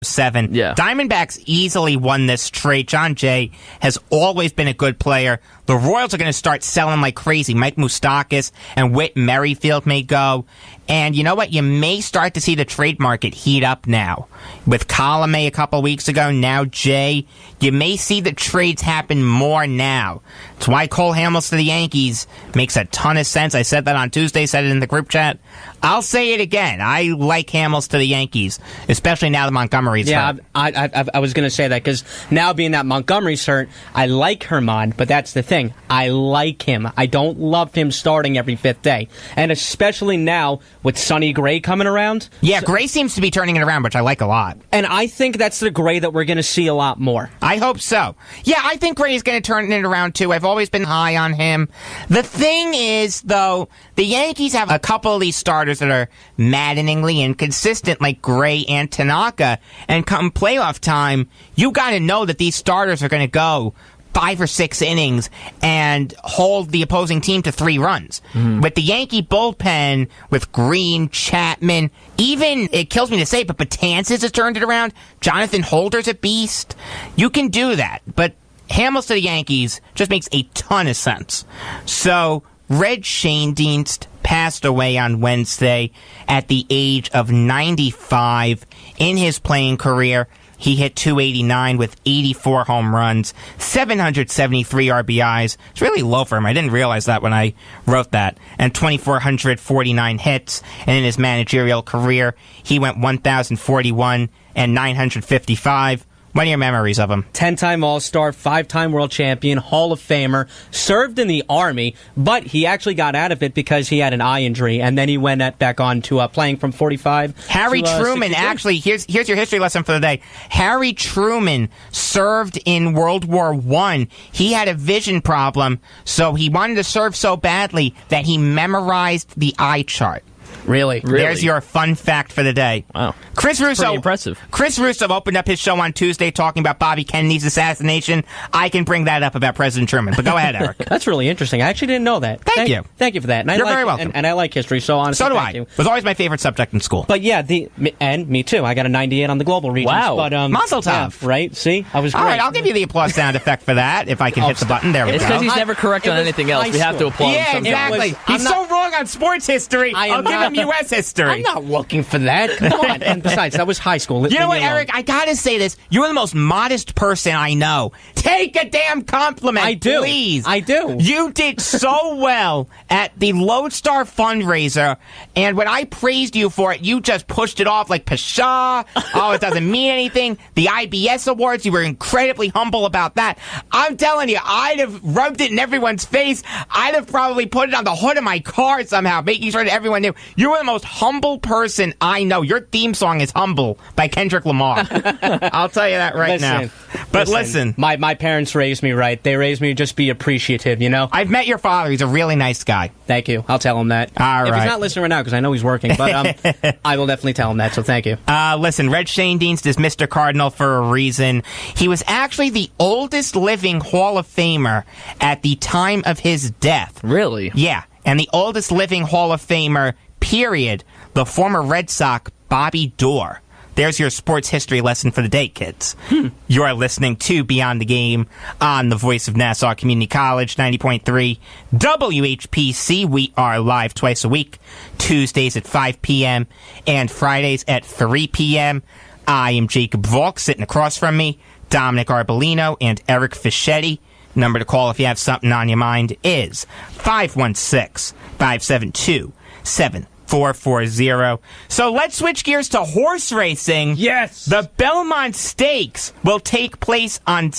7. Yeah. Diamondbacks easily won this trade. John Jay has always been a good player. The Royals are going to start selling like crazy. Mike Moustakas and Whit Merrifield may go. And you know what? You may start to see the trade market heat up now. With Colomé a couple weeks ago, now Jay. You may see the trades happen more now. That's why Cole Hamels to the Yankees makes a ton of sense. I said that on Tuesday, said it in the group chat. I'll say it again. I like Hamels to the Yankees, especially now that Montgomery's hurt. I was going to say that because now being that Montgomery's hurt, I like Herman, but that's the thing. I like him. I don't love him starting every 5th day. And especially now with Sonny Gray coming around. Yeah, Gray seems to be turning it around, which I like a lot. And I think that's the Gray that we're going to see a lot more. I hope so. Yeah, I think Gray's going to turn it around, too. I've always been high on him. The thing is, though, the Yankees have a couple of these starters that are maddeningly inconsistent, like Gray and Tanaka. And come playoff time, you got to know that these starters are going to go 5 or 6 innings and hold the opposing team to 3 runs. Mm-hmm. With the Yankee bullpen, with Green, Chapman, even, it kills me to say it, but Betances has turned it around. Jonathan Holder's a beast. You can do that, but Hamels to the Yankees just makes a ton of sense. So, Red Schoendienst passed away on Wednesday at the age of 95 in his playing career. He hit .289 with 84 home runs, 773 RBIs. It's really low for him. I didn't realize that when I wrote that. And 2,449 hits. And in his managerial career, he went 1,041 and 955. What are your memories of him? 10-time All-Star, 5-time World Champion, Hall of Famer, served in the Army, but he actually got out of it because he had an eye injury, and then he went back on to playing from 45. Harry Truman, 62. actually, here's your history lesson for the day. Harry Truman served in World War I. He had a vision problem, so he wanted to serve so badly that he memorized the eye chart. Really? There's your fun fact for the day. Wow. Chris Russo. Pretty impressive. Chris Russo opened up his show on Tuesday talking about Bobby Kennedy's assassination. I can bring that up about President Truman, but go ahead, Eric. That's really interesting. I actually didn't know that. Thank you. Thank you for that. And You're very welcome. And I like history, so honestly, so do thank I. you. It was always my favorite subject in school. But yeah, and me too. I got a 98 on the global regions. Wow. But, Mazel tov. Yeah, right? See? I was great. All right, I'll give you the applause sound effect for that if I can hit the button. There we It's go. because he's never correct on anything else. We have to applaud him Yeah, sometimes. exactly. He's so wrong on sports history. I'll give him U.S. history. I'm not looking for that. Come on. And besides, that was high school. You know what, Eric? I gotta say this. You're the most modest person I know. Take a damn compliment, I do. please. I do. You did so well at the Lodestar fundraiser, and when I praised you for it, you just pushed it off like pshaw. Oh, it doesn't mean anything. The IBS Awards, you were incredibly humble about that. I'm telling you, I'd have rubbed it in everyone's face. I'd have probably put it on the hood of my car somehow, making sure that everyone knew. You were the most humble person I know. Your theme song is Humble by Kendrick Lamar. I'll tell you that right now. But listen. My parents raised me right. They raised me to just be appreciative, you know? I've met your father. He's a really nice guy. Thank you. I'll tell him that. All if right. he's not listening right now, because I know he's working, but I will definitely tell him that, so thank you. Listen, Red Schoendienst is Mr. Cardinal for a reason. He was actually the oldest living Hall of Famer at the time of his death. Really? Yeah, and the oldest living Hall of Famer, period, the former Red Sox, Bobby Doerr. There's your sports history lesson for the day, kids. You are listening to Beyond the Game on the Voice of Nassau Community College, 90.3 WHPC. We are live twice a week, Tuesdays at 5 p.m. and Fridays at 3 p.m. I am Jacob Volk. Sitting across from me, Dominic Arbolino and Eric Fischetti. Number to call if you have something on your mind is 516-572-7440. So let's switch gears to horse racing. Yes. The Belmont Stakes will take place on...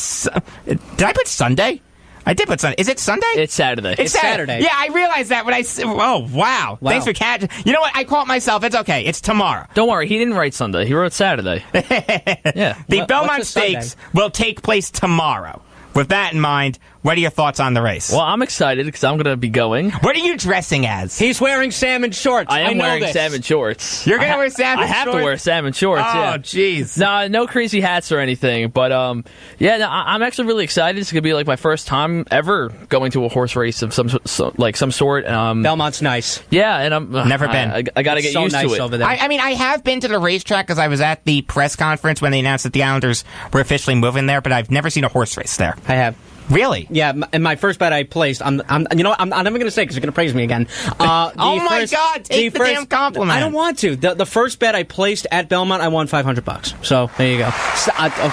Did I put Sunday? I did put Sunday. Is it Sunday? It's Saturday. It's Saturday. Yeah, I realized that when I... Oh, wow. Thanks for catching... You know what? I caught myself. It's okay. It's tomorrow. Don't worry. He didn't write Sunday. He wrote Saturday. Yeah. The Belmont Stakes will take place tomorrow. With that in mind, what are your thoughts on the race? Well, I'm excited because I'm going to be going. What are you dressing as? He's wearing salmon shorts. I am know wearing this. salmon shorts. You're going to wear salmon shorts? I have to wear salmon shorts, yeah. Oh, jeez. No crazy hats or anything, but I'm actually really excited. It's going to be like my first time ever going to a horse race of some sort. Belmont's nice. Yeah, and I'm Never been. I got to get so used nice to it. over there. I mean, I have been to the racetrack because I was at the press conference when they announced that the Islanders were officially moving there, but I've never seen a horse race there. I have. Really? Yeah, and my first bet I placed, I'm never going to say because you're going to praise me again. Oh my God, take the damn compliment. I don't want to. The first bet I placed at Belmont, I won $500. So there you go.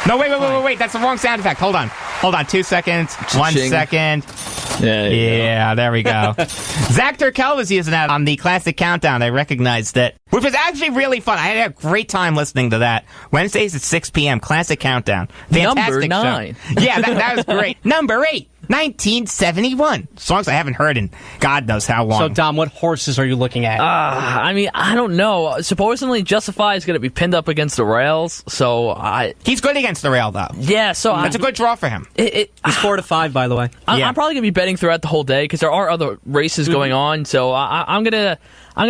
No, wait. That's the wrong sound effect. Hold on. 2 seconds. 1 Ching. second. Yeah, there we go. Zach Turkel was using that on the Classic Countdown. I recognized it, which was actually really fun. I had a great time listening to that. Wednesdays at 6 p.m. Classic Countdown. Fantastic Number 9. show. Yeah, that was great. Number 8. 1971. Songs I haven't heard in God knows how long. So, Dom, what horses are you looking at? I mean, I don't know. Supposedly, Justify is going to be pinned up against the rails, so He's good against the rail, though. Yeah, so That's a good draw for him. He's 4-5, by the way. I'm probably going to be betting throughout the whole day because there are other races going on, so I'm gonna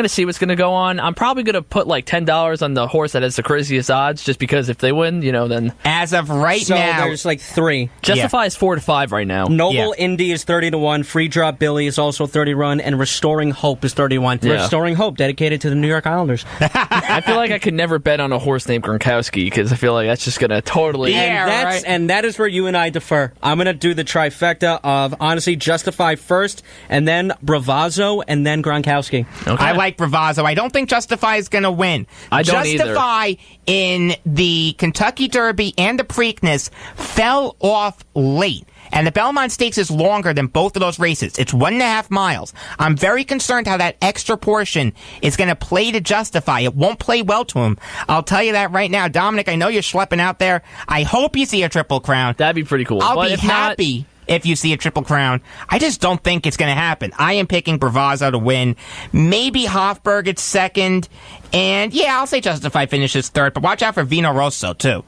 see what's gonna go on. I'm probably gonna put like $10 on the horse that has the craziest odds, just because if they win, then. As of right So now, there's like 3. Justify is 4-5 right now. Noble Indy is 30-1. Free Drop Billy is also 30-1, and Restoring Hope is 31. Yeah. Restoring Hope dedicated to the New York Islanders. I feel like I could never bet on a horse named Gronkowski because I feel like that's just gonna totally. Yeah. And that is where you and I differ. I'm gonna do the trifecta of honestly Justify first, and then Bravazzo, and then Gronkowski. Okay. I like Bravazzo. I don't think Justify is going to win. I don't Justify in the Kentucky Derby and the Preakness fell off late. And the Belmont Stakes is longer than both of those races. It's 1.5 miles. I'm very concerned how that extra portion is going to play to Justify. It won't play well to him. I'll tell you that right now. Dominic, I know you're schlepping out there. I hope you see a Triple Crown. That'd be pretty cool. I'll But be if not- happy if you see a Triple Crown. I just don't think it's going to happen. I am picking Bravazzo to win. Maybe Hofberg at second. And, yeah, I'll say Justify finishes third. But watch out for Vino Rosso, too.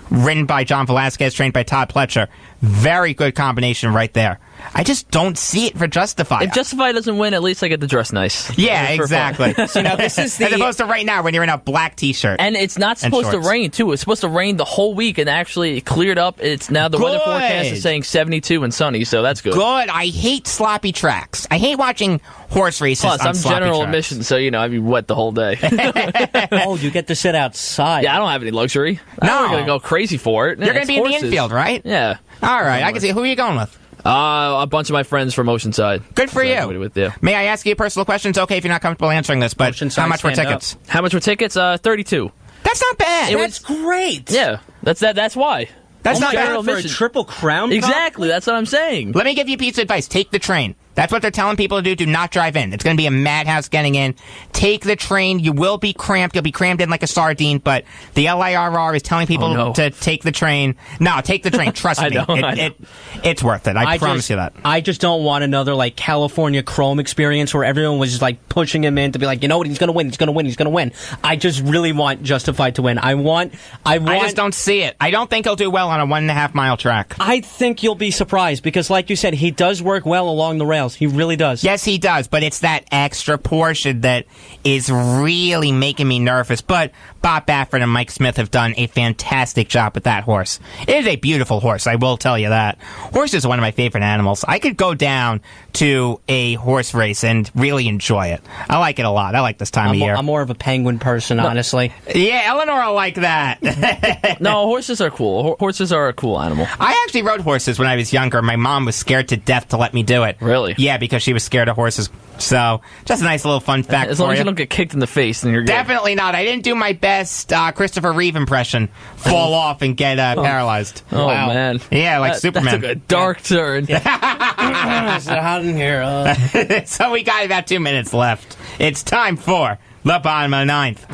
Ridden by John Velasquez, trained by Todd Pletcher. Very good combination right there. I just don't see it for Justify. If Justify doesn't win, at least I get to dress nice. Yeah, For fun. exactly. So now this is the As opposed to right now when you're in a black T-shirt. And it's not supposed to shorts. rain, too. It's supposed to rain the whole week, and actually it cleared up. It's now the weather Good. forecast is saying 72 and sunny, so that's good. Good. I hate sloppy tracks. I hate watching horse races Plus, on I'm sloppy general tracks. admission, so, I'd be wet the whole day. Oh, you get to sit outside. Yeah, I don't have any luxury. No. I'm not going to go crazy for it. You're going to be in the infield, right? Yeah. All right. I can see. Who are you going with? A bunch of my friends from Oceanside. Good for That's what you. With, yeah. May I ask you a personal question? It's okay if you're not comfortable answering this, but Oceanside, how much were stand tickets? How much were tickets? 32. That's not bad. That's great. Yeah, that's why. That's Oh not my bad. God, for a Triple Crown? Exactly, that's what I'm saying. Let me give you a piece of advice. Take the train. That's what they're telling people to do. Do not drive in. It's going to be a madhouse getting in. Take the train. You will be cramped. You'll be crammed in like a sardine, but the LIRR is telling people to take the train. No, take the train. Trust me. I know. It's worth it. I promise you that. I just don't want another like California Chrome experience where everyone was just like pushing him in to be like, you know what, he's gonna win, he's gonna win, he's gonna win. I just really want Justified to win. I just don't see it. I don't think he'll do well on a 1.5 mile track. I think you'll be surprised because, like you said, he does work well along the rails. He really does. Yes, he does, but it's that extra portion that is really making me nervous. But Bob Baffert and Mike Smith have done a fantastic job with that horse. It is a beautiful horse, I will tell you that. Horses are one of my favorite animals. I could go down to a horse race and really enjoy it. I like it a lot. I like this time of year. I'm more of a penguin person, honestly. Yeah, Eleanor will like that. No, horses are cool. Horses are a cool animal. I actually rode horses when I was younger. My mom was scared to death to let me do it. Really? Yeah, because she was scared of horses. So, just a nice little fun fact As for long as you. you don't get kicked in the face, then you're good. Definitely not. I didn't do my best Christopher Reeve impression. Fall off and get paralyzed. Oh, Wow. man. Yeah, like Superman. That took a dark turn. It's hot in here. So we got about 2 minutes left. It's time for the bottom of the ninth.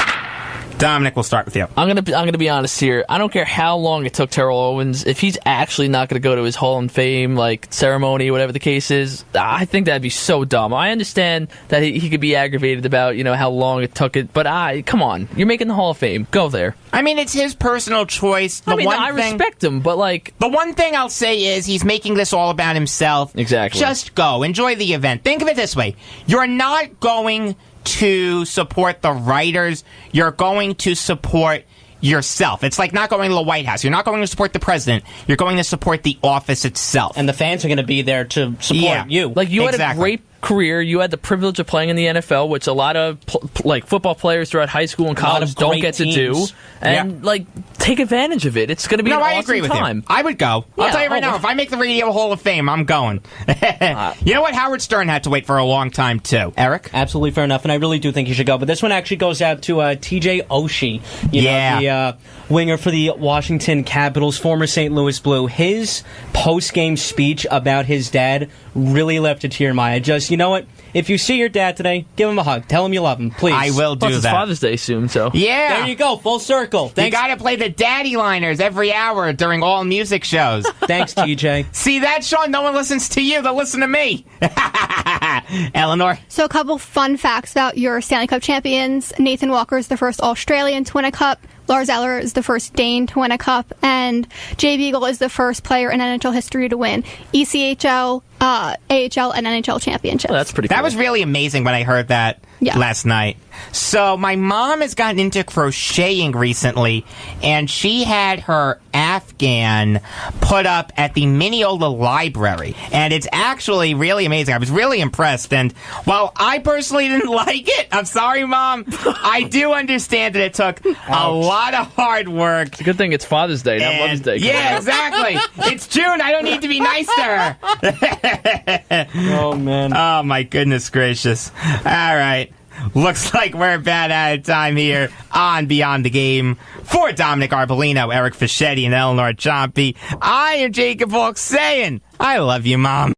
Dominic, we'll start with you. I'm gonna be honest here. I don't care how long it took Terrell Owens. If he's actually not gonna go to his Hall of Fame ceremony, whatever the case is, I think that'd be so dumb. I understand that he could be aggravated about how long it took it, but come on, you're making the Hall of Fame. Go there. I mean, it's his personal choice. I respect him, but the one thing I'll say is he's making this all about himself. Exactly. Just go. Enjoy the event. Think of it this way. You're not going to support the writers. You're going to support yourself. It's like not going to the White House. You're not going to support the president. You're going to support the office itself. And the fans are going to be there to support you. You had a great career. You had the privilege of playing in the NFL, which a lot of football players throughout high school and college don't get to do. And take advantage of it. It's going to be an awesome agree with time. You. I would go. I'll tell you right now, if I make the Radio Hall of Fame, I'm going. You know what? Howard Stern had to wait for a long time, too. Eric? Absolutely fair enough, and I really do think you should go. But this one actually goes out to T.J. Oshie, the winger for the Washington Capitals, former St. Louis Blue. His post-game speech about his dad really left a tear in my eye. Just, you know what? If you see your dad today, give him a hug. Tell him you love him, please. I will do Plus, that. It's Father's Day soon, so. Yeah. There you go, full circle. You gotta play the daddy liners every hour during all music shows. Thanks, TJ. See that, Sean? No one listens to you. They'll listen to me. Eleanor? So a couple fun facts about your Stanley Cup champions. Nathan Walker is the first Australian to win a cup. Lars Eller is the first Dane to win a cup, and Jay Beagle is the first player in NHL history to win ECHL, AHL, and NHL championships. Oh, that's pretty cool. That was really amazing when I heard that last night. So my mom has gotten into crocheting recently, and she had her Afghan put up at the Mineola Library, and it's actually really amazing. I was really impressed, and while I personally didn't like it, I'm sorry, Mom, I do understand that it took a lot of hard work. It's a good thing it's Father's Day, not Mother's Day. Yeah, exactly. It's June. I don't need to be nice to her. Oh, man. Oh, my goodness gracious. All right. Looks like we're about out of time here on Beyond the Game. For Dominic Arbolino, Eric Fischetti, and Eleanor Chompy, I am Jacob Falk saying, I love you, Mom.